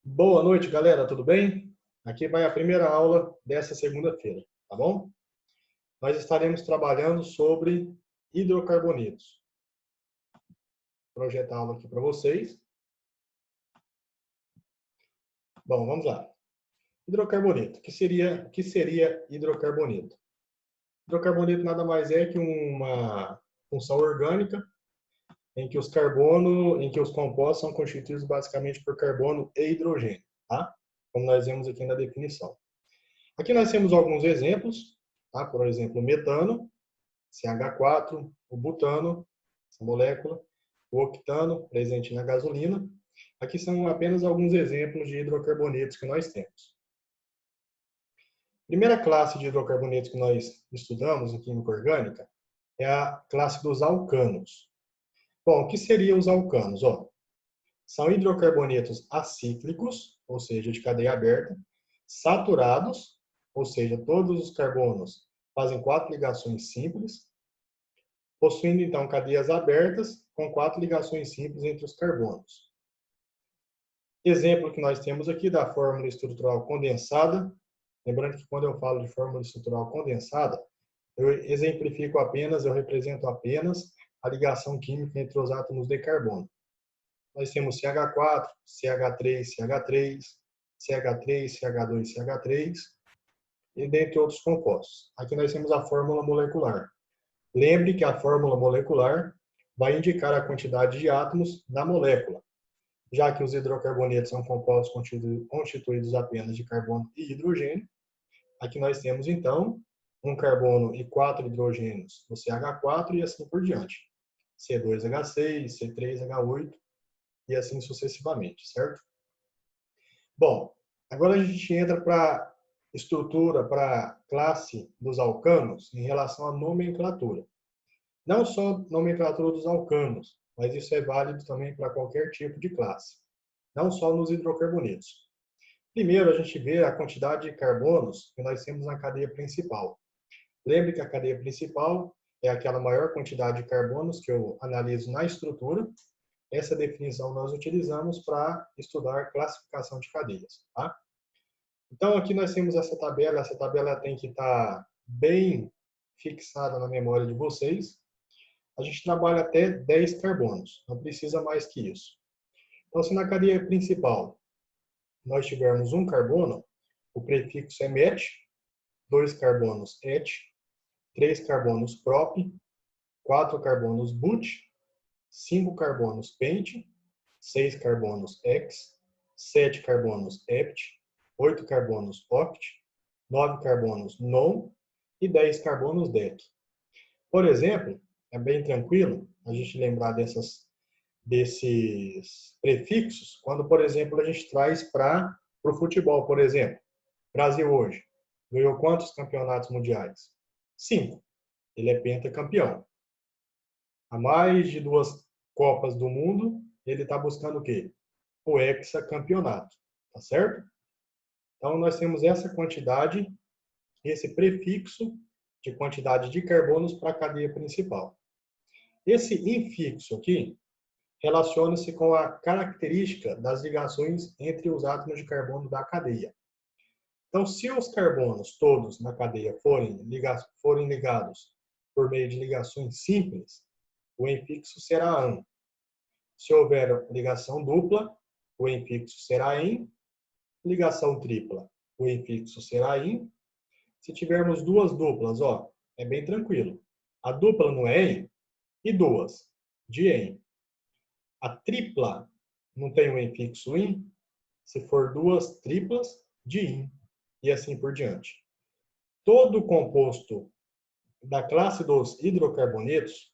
Boa noite, galera, tudo bem? Aqui vai a primeira aula dessa segunda-feira, tá bom? Nós estaremos trabalhando sobre hidrocarbonetos. Vou projetar a aula aqui para vocês. Bom, vamos lá. Hidrocarboneto. O que seria hidrocarboneto? Hidrocarboneto nada mais é que uma função orgânica em que os compostos são constituídos basicamente por carbono e hidrogênio, tá? Como nós vemos aqui na definição. Aqui nós temos alguns exemplos, tá? Por exemplo, o metano, CH4, o butano, essa molécula, o octano, presente na gasolina. Aqui são apenas alguns exemplos de hidrocarbonetos que nós temos. A primeira classe de hidrocarbonetos que nós estudamos em química orgânica é a classe dos alcanos. Bom, o que seriam os alcanos? São hidrocarbonetos acíclicos, ou seja, de cadeia aberta, saturados, ou seja, todos os carbonos fazem 4 ligações simples, possuindo então cadeias abertas com 4 ligações simples entre os carbonos. Exemplo que nós temos aqui da fórmula estrutural condensada. Lembrando que quando eu falo de fórmula estrutural condensada, eu represento apenas a ligação química entre os átomos de carbono. Nós temos CH4, CH3, CH3, CH3, CH2, CH3, e dentre outros compostos. Aqui nós temos a fórmula molecular. Lembre que a fórmula molecular vai indicar a quantidade de átomos da molécula, já que os hidrocarbonetos são compostos constituídos apenas de carbono e hidrogênio. Aqui nós temos, então, um carbono e 4 hidrogênios no CH4 e assim por diante. C2H6, C3H8 e assim sucessivamente, certo? Bom, agora a gente entra para estrutura, para a classe dos alcanos em relação à nomenclatura. Não só nomenclatura dos alcanos, mas isso é válido também para qualquer tipo de classe, não só nos hidrocarbonetos. Primeiro, a gente vê a quantidade de carbonos que nós temos na cadeia principal. Lembre que a cadeia principal é aquela maior quantidade de carbonos que eu analiso na estrutura. Essa definição nós utilizamos para estudar classificação de cadeias, tá? Então, aqui nós temos essa tabela tem que estar bem fixada na memória de vocês. A gente trabalha até 10 carbonos, não precisa mais que isso. Então, se na cadeia principal nós tivermos um carbono, o prefixo é met, 2 carbonos et, 3 carbonos prop, 4 carbonos but, 5 carbonos pent, 6 carbonos hex, 7 carbonos hept, 8 carbonos oct, 9 carbonos non e 10 carbonos dec. Por exemplo, é bem tranquilo a gente lembrar desses prefixos quando, por exemplo, a gente traz para o futebol, por exemplo. Brasil hoje ganhou quantos campeonatos mundiais? 5. Ele é pentacampeão. Há mais de 2 Copas do Mundo, ele está buscando o quê? O hexacampeonato, tá certo? Então, nós temos essa quantidade, esse prefixo de quantidade de carbonos para a cadeia principal. Esse infixo aqui relaciona-se com a característica das ligações entre os átomos de carbono da cadeia. Então, se os carbonos todos na cadeia forem ligados por meio de ligações simples, o infixo será AN. Se houver ligação dupla, o infixo será IN. Ligação tripla, o infixo será IN. Se tivermos duas duplas, é bem tranquilo. A dupla no EN e duas de EN. A tripla não tem o infixo IN. Se for duas triplas, de IN. E assim por diante. Todo composto da classe dos hidrocarbonetos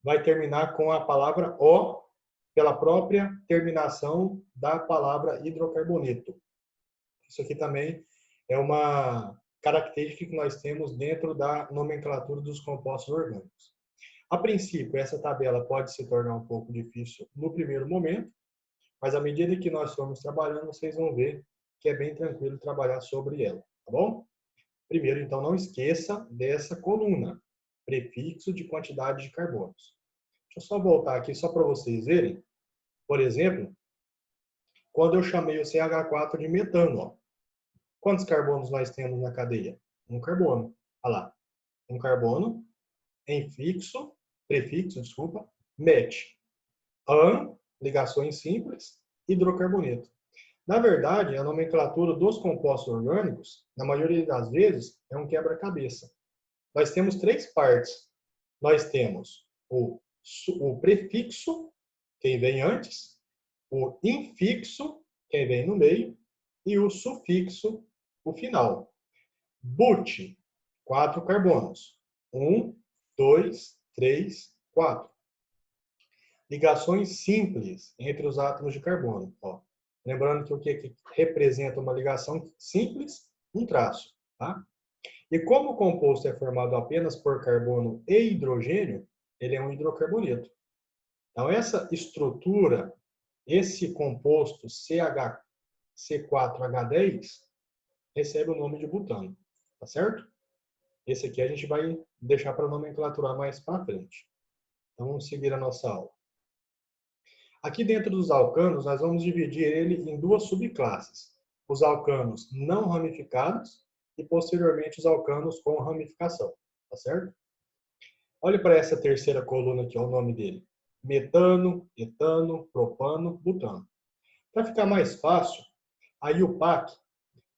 vai terminar com a palavra O pela própria terminação da palavra hidrocarboneto. Isso aqui também é uma característica que nós temos dentro da nomenclatura dos compostos orgânicos. A princípio, essa tabela pode se tornar um pouco difícil no primeiro momento, mas à medida que nós formos trabalhando, vocês vão ver que é bem tranquilo trabalhar sobre ela, tá bom? Primeiro, então, não esqueça dessa coluna, prefixo de quantidade de carbonos. Deixa eu só voltar aqui só para vocês verem. Por exemplo, quando eu chamei o CH4 de metano. Ó. Quantos carbonos nós temos na cadeia? Um carbono. Olha lá. Um carbono, prefixo, desculpa, MET. AN, ligações simples, hidrocarboneto. Na verdade, a nomenclatura dos compostos orgânicos, na maioria das vezes, é um quebra-cabeça. Nós temos três partes. Nós temos o prefixo, quem vem antes, o infixo, quem vem no meio, e o sufixo, o final. But, 4 carbonos. 1, 2, 3, 4. Ligações simples entre os átomos de carbono. Ó. Lembrando que o que representa uma ligação simples? Um traço. Tá? E como o composto é formado apenas por carbono e hidrogênio, ele é um hidrocarboneto. Então, essa estrutura, esse composto C4H10, recebe o nome de butano. Tá certo? Esse aqui a gente vai deixar para nomenclaturar mais para frente. Então, vamos seguir a nossa aula. Aqui dentro dos alcanos, nós vamos dividir ele em duas subclasses. Os alcanos não ramificados e, posteriormente, os alcanos com ramificação. Tá certo? Olhe para essa terceira coluna aqui, ó, o nome dele. Metano, etano, propano, butano. Para ficar mais fácil, a IUPAC,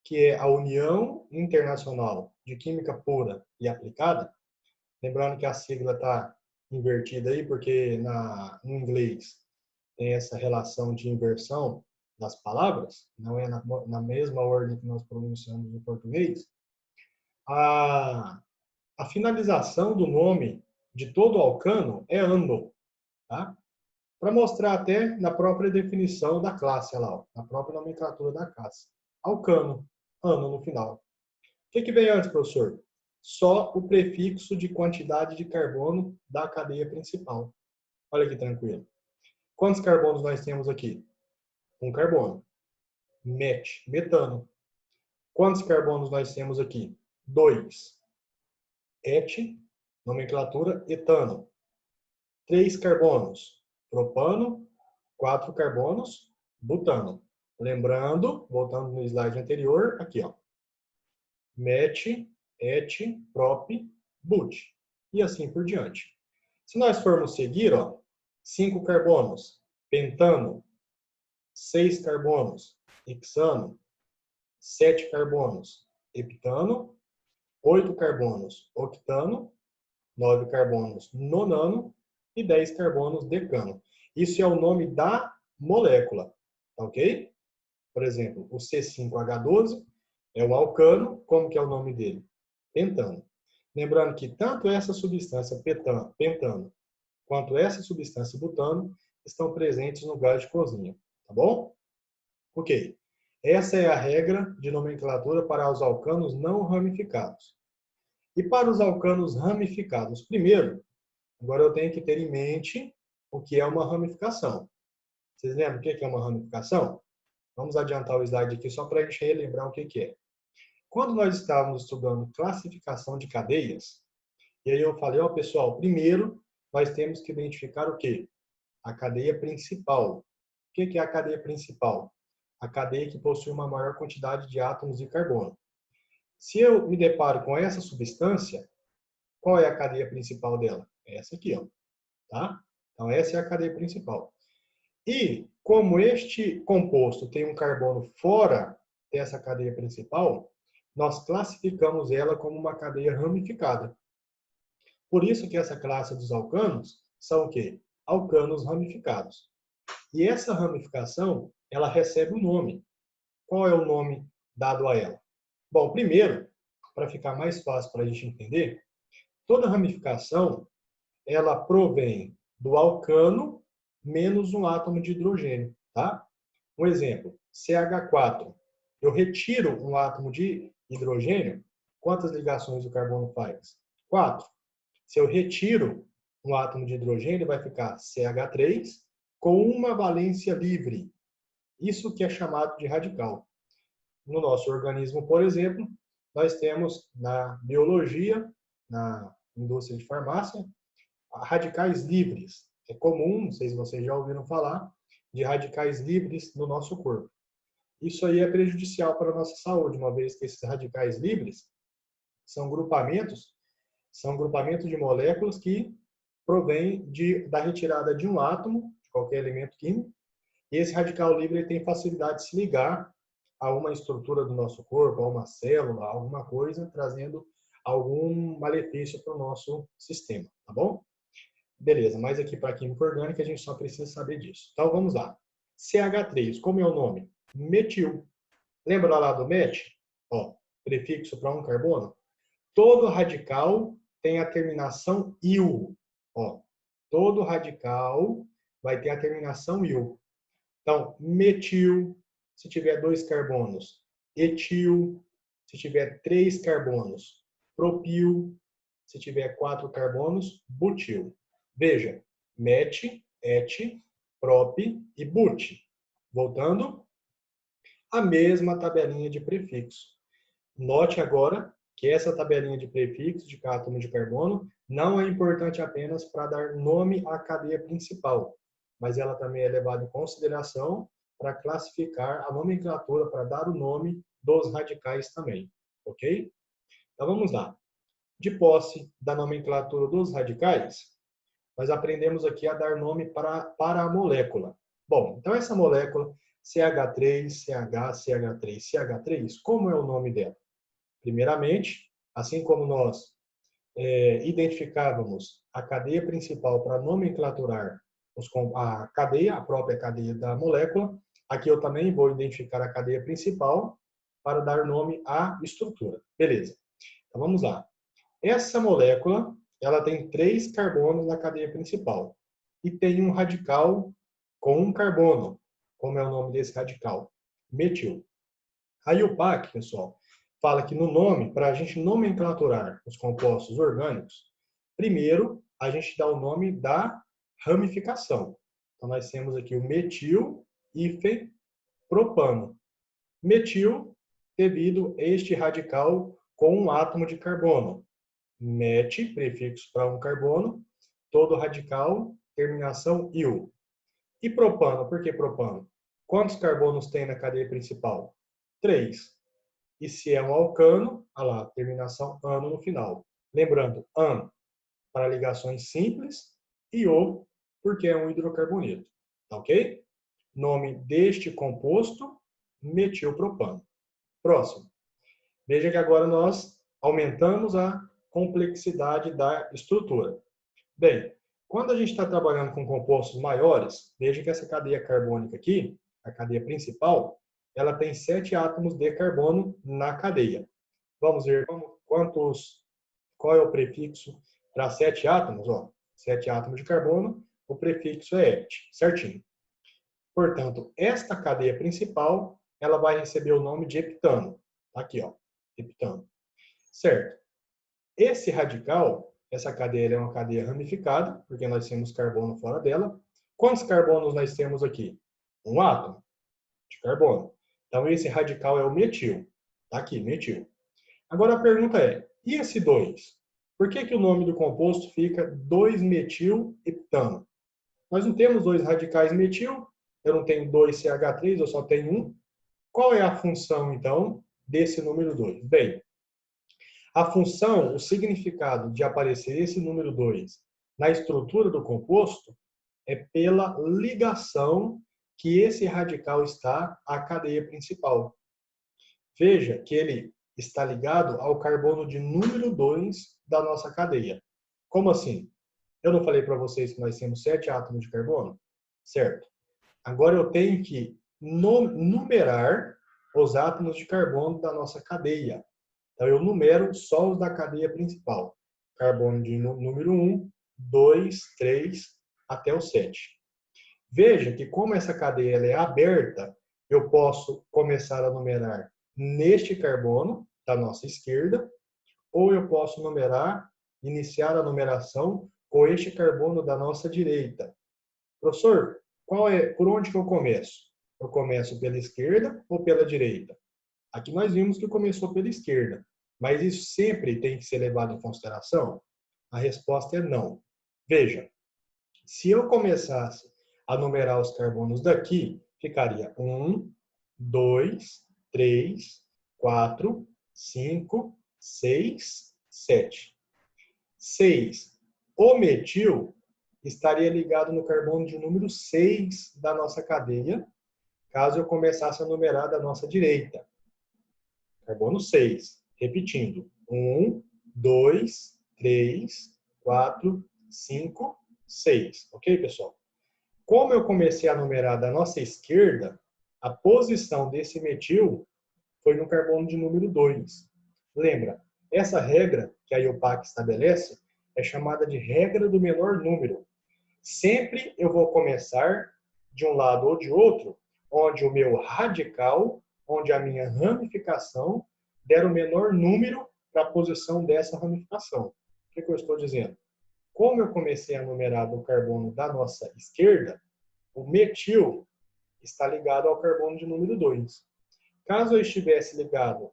que é a União Internacional de Química Pura e Aplicada, lembrando que a sigla está invertida aí, porque no inglês tem essa relação de inversão das palavras, não é na mesma ordem que nós pronunciamos em português. A finalização do nome de todo alcano é ano, tá? Para mostrar até na própria definição da classe, lá, ó, na própria nomenclatura da classe. Alcano, ano no final. O que vem antes, professor? Só o prefixo de quantidade de carbono da cadeia principal. Olha que tranquilo. Quantos carbonos nós temos aqui? Um carbono. MET, metano. Quantos carbonos nós temos aqui? 2. Et, nomenclatura etano. 3 carbonos. Propano. 4 carbonos. Butano. Lembrando, voltando no slide anterior, aqui, ó. MET, et, prop, but. E assim por diante. Se nós formos seguir, ó, 5 carbonos, pentano, 6 carbonos, hexano, 7 carbonos, heptano, 8 carbonos, octano, 9 carbonos, nonano e 10 carbonos, decano. Isso é o nome da molécula, ok? Por exemplo, o C5H12 é o alcano, como que é o nome dele? Pentano. Lembrando que tanto essa substância pentano quanto essa substância butano estão presentes no gás de cozinha, tá bom? Ok. Essa é a regra de nomenclatura para os alcanos não ramificados. E para os alcanos ramificados, primeiro, agora eu tenho que ter em mente o que é uma ramificação. Vocês lembram o que é uma ramificação? Vamos adiantar o slide aqui só para a gente relembrar o que é. Quando nós estávamos estudando classificação de cadeias, e aí eu falei, ó pessoal, primeiro nós temos que identificar o quê? A cadeia principal. O que é a cadeia principal? A cadeia que possui uma maior quantidade de átomos de carbono. Se eu me deparo com essa substância, qual é a cadeia principal dela? É essa aqui, ó. Tá? Então, essa é a cadeia principal. E, como este composto tem um carbono fora dessa cadeia principal, nós classificamos ela como uma cadeia ramificada. Por isso que essa classe dos alcanos são o quê? Alcanos ramificados. E essa ramificação, ela recebe um nome. Qual é o nome dado a ela? Bom, primeiro, para ficar mais fácil para a gente entender, toda ramificação, ela provém do alcano menos um átomo de hidrogênio, tá? Um exemplo, CH4. Eu retiro um átomo de hidrogênio, quantas ligações o carbono faz? 4. Se eu retiro um átomo de hidrogênio, vai ficar CH3 com uma valência livre. Isso que é chamado de radical. No nosso organismo, por exemplo, nós temos na biologia, na indústria de farmácia, radicais livres. É comum, não sei se vocês já ouviram falar, de radicais livres no nosso corpo. Isso aí é prejudicial para a nossa saúde, uma vez que esses radicais livres são grupamentos de moléculas que provêm da retirada de um átomo, de qualquer elemento químico, e esse radical livre ele tem facilidade de se ligar a uma estrutura do nosso corpo, a uma célula, a alguma coisa, trazendo algum malefício para o nosso sistema, tá bom? Beleza, mas aqui para a química orgânica a gente só precisa saber disso. Então vamos lá. CH3, como é o nome? Metil. Lembra lá do met? Ó, prefixo para um carbono? Todo radical tem a terminação il. Ó, todo radical vai ter a terminação il. Então, metil, se tiver 2 carbonos. Etil, se tiver 3 carbonos. Propil, se tiver 4 carbonos. Butil. Veja, met, et, prop e but. Voltando, a mesma tabelinha de prefixo. Note agora que essa tabelinha de prefixo de cada átomo de carbono não é importante apenas para dar nome à cadeia principal, mas ela também é levada em consideração para classificar a nomenclatura, para dar o nome dos radicais também, ok? Então vamos lá. De posse da nomenclatura dos radicais, nós aprendemos aqui a dar nome para a molécula. Bom, então essa molécula CH3, CH, CH3, CH3, como é o nome dela? Primeiramente, assim como nós identificávamos a cadeia principal para nomenclaturar a própria cadeia da molécula, aqui eu também vou identificar a cadeia principal para dar nome à estrutura. Beleza. Então vamos lá. Essa molécula, ela tem 3 carbonos na cadeia principal e tem um radical com um carbono. Como é o nome desse radical? Metil. A IUPAC, pessoal, fala que no nome, para a gente nomenclaturar os compostos orgânicos, primeiro a gente dá o nome da ramificação. Então, nós temos aqui o metil hífen propano. Metil, devido a este radical com um átomo de carbono. Met, prefixo para um carbono, todo radical, terminação il. E propano, por que propano? Quantos carbonos tem na cadeia principal? 3. E se é um alcano, olha lá, terminação ano no final. Lembrando, an para ligações simples e o porque é um hidrocarboneto. Tá ok? Nome deste composto, metilpropano. Próximo. Veja que agora nós aumentamos a complexidade da estrutura. Bem, quando a gente está trabalhando com compostos maiores, veja que essa cadeia carbônica aqui, a cadeia principal, ela tem 7 átomos de carbono na cadeia. Vamos ver qual é o prefixo para 7 átomos? Ó, 7 átomos de carbono, o prefixo é et, certinho. Portanto, esta cadeia principal, ela vai receber o nome de heptano. Aqui, ó, heptano. Certo. Esse radical, essa cadeia é uma cadeia ramificada, porque nós temos carbono fora dela. Quantos carbonos nós temos aqui? Um átomo de carbono. Então, esse radical é o metil. Tá aqui, metil. Agora a pergunta é, e esse 2? Por que o nome do composto fica 2-metil-heptano? Nós não temos 2 radicais metil, eu não tenho 2CH3, eu só tenho 1. Qual é a função, então, desse número 2? Bem, a função, o significado de aparecer esse número 2 na estrutura do composto é pela ligação que esse radical está à cadeia principal. Veja que ele está ligado ao carbono de número 2 da nossa cadeia. Como assim? Eu não falei para vocês que nós temos 7 átomos de carbono? Certo. Agora eu tenho que numerar os átomos de carbono da nossa cadeia. Então eu numero só os da cadeia principal. Carbono de número 1, 2, 3, até o 7. Veja que como essa cadeia ela é aberta, eu posso começar a numerar neste carbono da nossa esquerda, ou eu posso iniciar a numeração com este carbono da nossa direita. Professor, por onde que eu começo? Eu começo pela esquerda ou pela direita? Aqui nós vimos que começou pela esquerda, mas isso sempre tem que ser levado em consideração? A resposta é não. Veja, se eu começasse a numerar os carbonos daqui, ficaria 1, 2, 3, 4, 5, 6, 7. 6. O metil estaria ligado no carbono de número 6 da nossa cadeia, caso eu começasse a numerar da nossa direita. Carbono 6. Repetindo. 1, 2, 3, 4, 5, 6. Ok, pessoal? Como eu comecei a numerar da nossa esquerda, a posição desse metil foi no carbono de número 2. Lembra, essa regra que a IUPAC estabelece é chamada de regra do menor número. Sempre eu vou começar de um lado ou de outro, onde o meu radical, onde a minha ramificação der o menor número para a posição dessa ramificação. O que eu estou dizendo? Como eu comecei a numerar do carbono da nossa esquerda, o metil está ligado ao carbono de número 2. Caso eu estivesse ligado,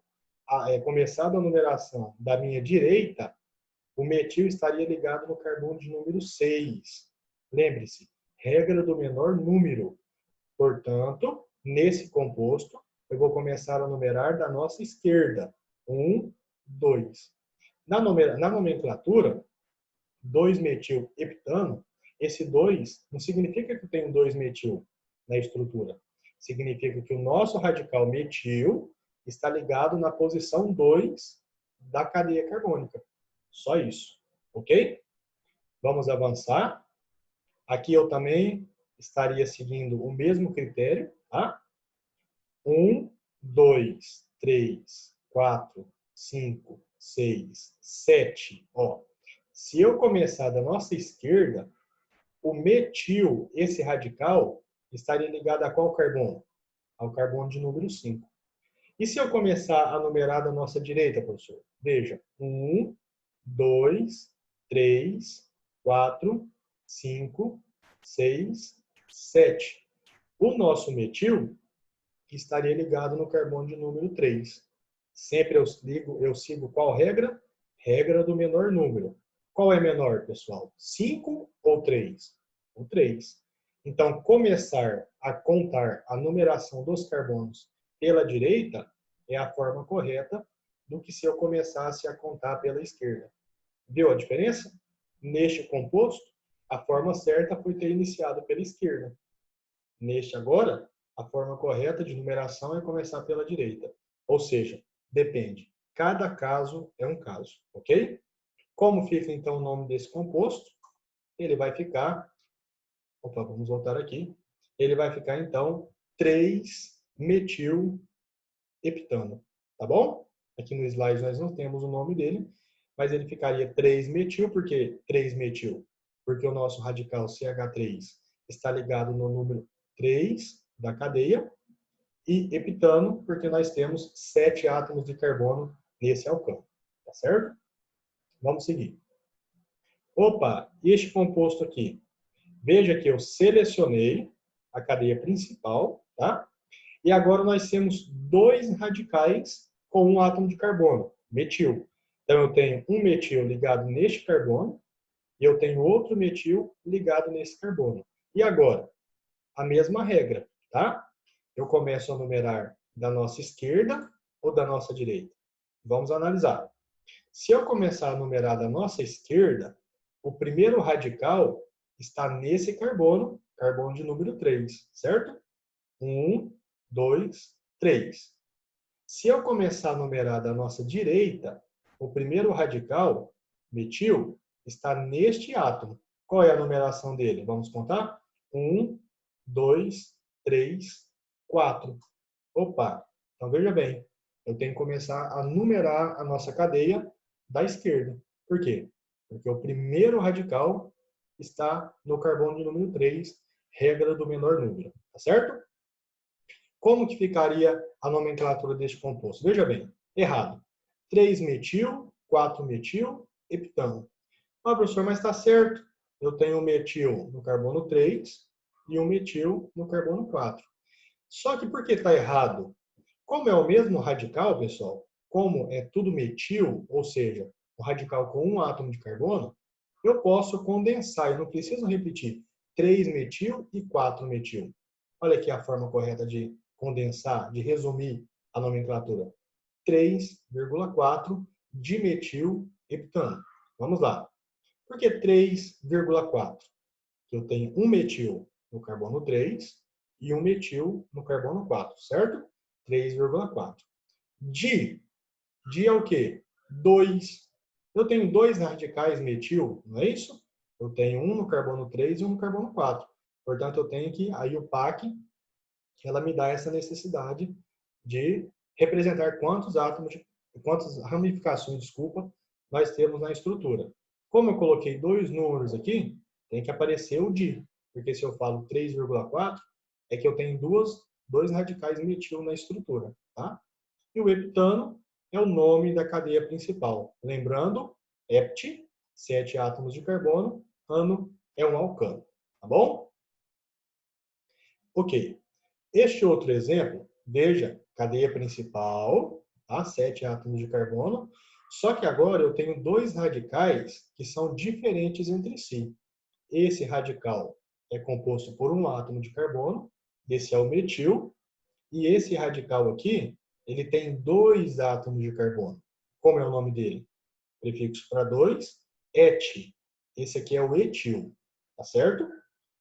começado a numeração da minha direita, o metil estaria ligado no carbono de número 6. Lembre-se, regra do menor número. Portanto, nesse composto, eu vou começar a numerar da nossa esquerda. 1, 2. Na nomenclatura, 2-metil-heptano, esse 2 não significa que eu tenho 2-metil na estrutura. Significa que o nosso radical metil está ligado na posição 2 da cadeia carbônica. Só isso, ok? Vamos avançar. Aqui eu também estaria seguindo o mesmo critério, tá? 1, 2, 3, 4, 5, 6, 7. Ó, se eu começar da nossa esquerda, o metil, esse radical, estaria ligado a qual carbono? Ao carbono de número 5. E se eu começar a numerar da nossa direita, professor? Veja, 1, 2, 3, 4, 5, 6, 7. O nosso metil estaria ligado no carbono de número 3. Sempre eu sigo qual regra? Regra do menor número. Qual é menor, pessoal? 5 ou 3? O 3. Então, começar a contar a numeração dos carbonos pela direita é a forma correta do que se eu começasse a contar pela esquerda. Viu a diferença? Neste composto, a forma certa foi ter iniciado pela esquerda. Neste agora, a forma correta de numeração é começar pela direita. Ou seja, depende. Cada caso é um caso, ok? Como fica então o nome desse composto? Ele vai ficar... Opa, vamos voltar aqui. Ele vai ficar então 3-metil-heptano, tá bom? Aqui no slide nós não temos o nome dele, mas ele ficaria 3-metil, por que 3-metil? Porque o nosso radical CH3 está ligado no número 3 da cadeia, e heptano, porque nós temos 7 átomos de carbono nesse alcano, tá certo? Vamos seguir. Opa, e este composto aqui? Veja que eu selecionei a cadeia principal, tá? E agora nós temos 2 radicais com um átomo de carbono, metil. Então eu tenho um metil ligado neste carbono e eu tenho outro metil ligado nesse carbono. E agora? A mesma regra, tá? Eu começo a numerar da nossa esquerda ou da nossa direita? Vamos analisar. Se eu começar a numerar da nossa esquerda, o primeiro radical está nesse carbono, carbono de número 3, certo? 1, 2, 3. Se eu começar a numerar da nossa direita, o primeiro radical, metil, está neste átomo. Qual é a numeração dele? Vamos contar? 1, 2, 3, 4. Opa! Então veja bem, eu tenho que começar a numerar a nossa cadeia da esquerda. Por quê? Porque o primeiro radical está no carbono de número 3, regra do menor número. Tá certo? Como que ficaria a nomenclatura deste composto? Veja bem, errado. 3-metil, 4-metil, heptano. Ah, professor, mas está certo. Eu tenho um metil no carbono 3 e um metil no carbono 4. Só que por que está errado? Como é o mesmo radical, pessoal, como é tudo metil, ou seja, o radical com um átomo de carbono, eu posso condensar, eu não preciso repetir 3-metil e 4-metil. Olha aqui a forma correta de condensar, de resumir a nomenclatura. 3,4 dimetilheptano. Vamos lá. Por que 3,4? Eu tenho um metil no carbono 3 e um metil no carbono 4, certo? 3,4. Di é o quê? 2. Eu tenho 2 radicais metil, não é isso? Eu tenho um no carbono 3 e um no carbono 4. Portanto, eu tenho que, aí o PAC, ela me dá essa necessidade de representar quantas ramificações, nós temos na estrutura. Como eu coloquei 2 números aqui, tem que aparecer o di, porque se eu falo 3,4, é que eu tenho 2 radicais metil na estrutura, tá? E o heptano é o nome da cadeia principal. Lembrando, hept, 7 átomos de carbono, ano é um alcano, tá bom? Ok. Este outro exemplo, veja, cadeia principal, tá? 7 átomos de carbono, só que agora eu tenho 2 radicais que são diferentes entre si. Esse radical é composto por um átomo de carbono, esse é o metil, e esse radical aqui, ele tem 2 átomos de carbono. Como é o nome dele? Prefixo para 2, et. Esse aqui é o etil, tá certo?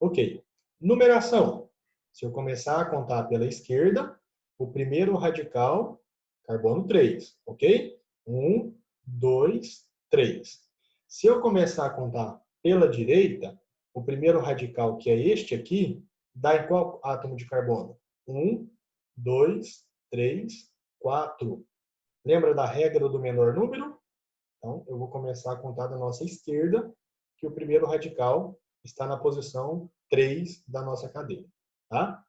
Ok. Numeração. Se eu começar a contar pela esquerda, o primeiro radical, carbono 3, ok? 1, 2, 3. Se eu começar a contar pela direita, o primeiro radical, que é este aqui, dá em qual átomo de carbono? 1, 2, 3, 4. Lembra da regra do menor número? Então, eu vou começar a contar da nossa esquerda, que o primeiro radical está na posição 3 da nossa cadeia. Tá?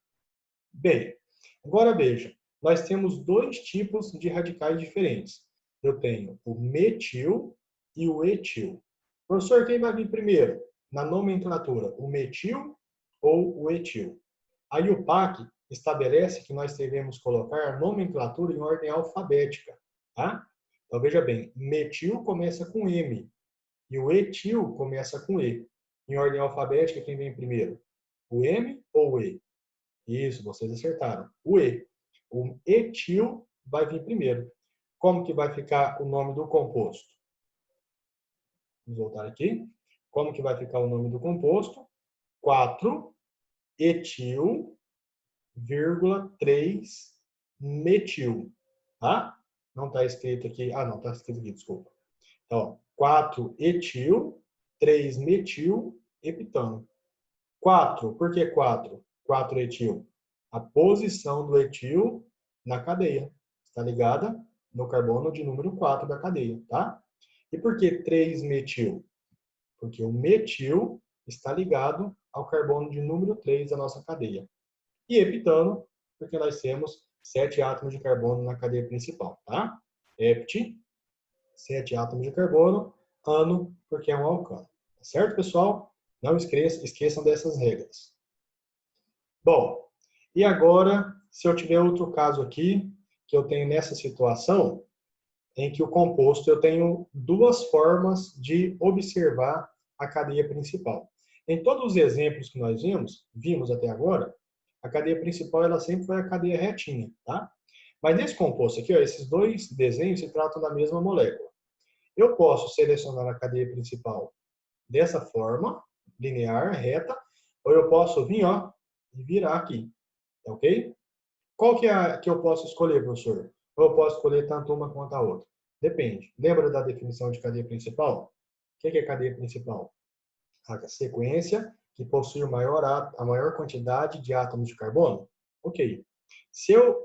Bem, agora veja, nós temos 2 tipos de radicais diferentes. Eu tenho o metil e o etil. Professor, quem vai vir primeiro? Na nomenclatura, o metil ou o etil? Aí o PAC estabelece que nós devemos colocar a nomenclatura em ordem alfabética. Tá? Então, veja bem, metil começa com M e o etil começa com E. Em ordem alfabética, quem vem primeiro? O M ou o E? Isso, vocês acertaram. O E. O etil vai vir primeiro. Como que vai ficar o nome do composto? Vamos voltar aqui. Como que vai ficar o nome do composto? 4-etil, 3 metil. Tá? Não está escrito aqui. Ah, não, está escrito aqui, desculpa. Então, 4-etil, 3 metil, heptano. 4, por que 4? 4-etil. A posição do etil na cadeia. Está ligada no carbono de número 4 da cadeia, tá? E por que 3-metil? Porque o metil está ligado ao carbono de número 3 da nossa cadeia. E heptano, porque nós temos 7 átomos de carbono na cadeia principal, tá? Hept, 7 átomos de carbono, ano, porque é um alcano. Tá certo, pessoal? Não esqueçam dessas regras. Bom, e agora, se eu tiver outro caso aqui, que eu tenho nessa situação, em que o composto, eu tenho 2 formas de observar a cadeia principal. Em todos os exemplos que nós vimos até agora, a cadeia principal ela sempre foi a cadeia retinha, tá? Mas nesse composto aqui, ó, esses 2 desenhos se tratam da mesma molécula. Eu posso selecionar a cadeia principal dessa forma, linear, reta, ou eu posso vir, ó, e virar aqui, ok? Qual que é a que eu posso escolher, professor? Ou eu posso escolher tanto uma quanto a outra? Depende. Lembra da definição de cadeia principal? O que é cadeia principal? A sequência que possui a maior quantidade de átomos de carbono? Ok. Se eu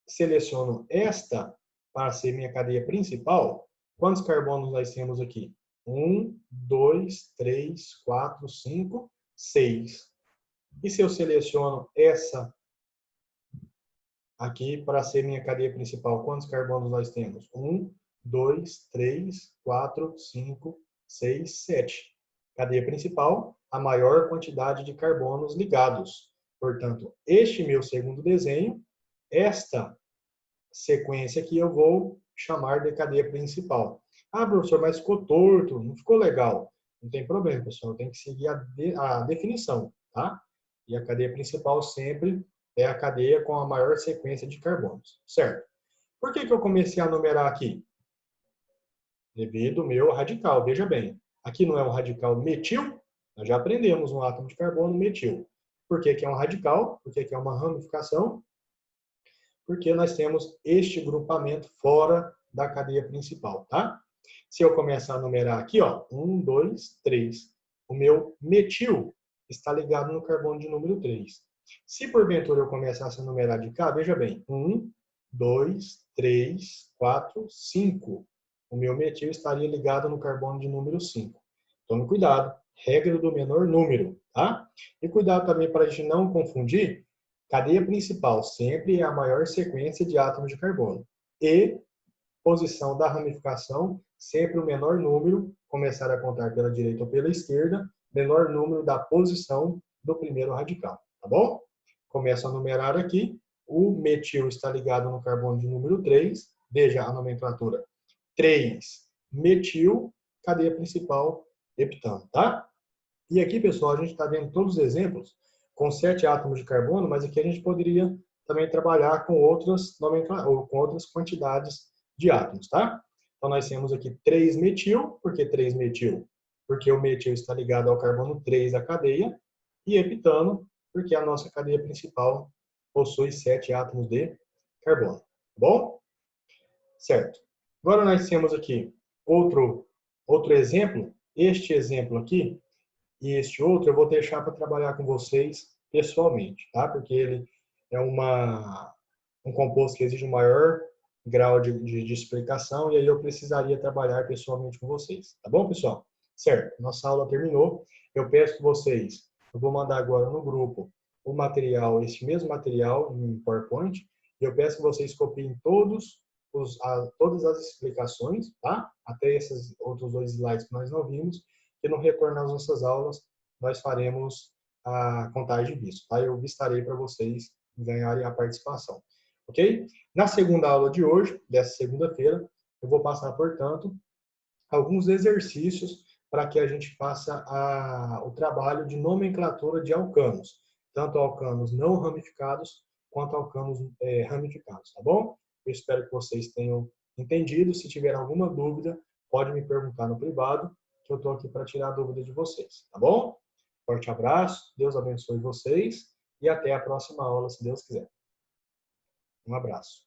seleciono esta para ser minha cadeia principal, quantos carbonos nós temos aqui? 1, 2, 3, 4, 5, 6. E se eu seleciono essa aqui para ser minha cadeia principal, quantos carbonos nós temos? 1, 2, 3, 4, 5, 6, 7. Cadeia principal, a maior quantidade de carbonos ligados. Portanto, este meu segundo desenho, esta sequência aqui eu vou chamar de cadeia principal. Ah, professor, mas ficou torto, não ficou legal. Não tem problema, pessoal, tem que seguir a definição. tá? E a cadeia principal sempre é a cadeia com a maior sequência de carbonos, certo? Por que eu comecei a numerar aqui? Devido ao meu radical, veja bem. Aqui não é um radical metil, nós já aprendemos um átomo de carbono metil. Por que é um radical? Porque aqui é uma ramificação. Porque nós temos este grupamento fora da cadeia principal, tá? Se eu começar a numerar aqui, ó, 1, 2, 3. O meu metil está ligado no carbono de número 3. Se porventura eu começasse a numerar de cá, veja bem, 1, 2, 3, 4, 5. O meu metil estaria ligado no carbono de número 5. Tome cuidado, regra do menor número, tá? E cuidado também para a gente não confundir, cadeia principal sempre é a maior sequência de átomos de carbono. E posição da ramificação, sempre o menor número, começar a contar pela direita ou pela esquerda, menor número da posição do primeiro radical, tá bom? Começo a numerar aqui, o metil está ligado no carbono de número 3, veja a nomenclatura, 3, metil, cadeia principal, heptano, tá? E aqui, pessoal, a gente está vendo todos os exemplos com 7 átomos de carbono, mas aqui a gente poderia também trabalhar com outras quantidades de átomos, tá? Então, nós temos aqui 3-metil. Por que 3-metil? Porque o metil está ligado ao carbono 3 da cadeia. E heptano, porque a nossa cadeia principal possui 7 átomos de carbono. Tá bom? Certo. Agora nós temos aqui outro exemplo. Este exemplo aqui e este outro eu vou deixar para trabalhar com vocês pessoalmente, tá? Porque ele é um composto que exige um maior grau de explicação e aí eu precisaria trabalhar pessoalmente com vocês, tá bom, pessoal? Certo, nossa aula terminou. Eu peço que vocês, eu vou mandar agora no grupo o material, esse mesmo material em PowerPoint, e eu peço que vocês copiem todas as explicações, tá? Até esses outros 2 slides que nós não vimos, que no retorno às nossas aulas nós faremos a contagem de visto, tá? Eu vistarei para vocês ganharem a participação, ok? Na segunda aula de hoje, dessa segunda-feira, eu vou passar, portanto, alguns exercícios para que a gente faça o trabalho de nomenclatura de alcanos, tanto alcanos não ramificados quanto alcanos ramificados, tá bom? Eu espero que vocês tenham entendido. Se tiver alguma dúvida, pode me perguntar no privado, que eu estou aqui para tirar a dúvida de vocês, tá bom? Forte abraço, Deus abençoe vocês e até a próxima aula, se Deus quiser. Um abraço.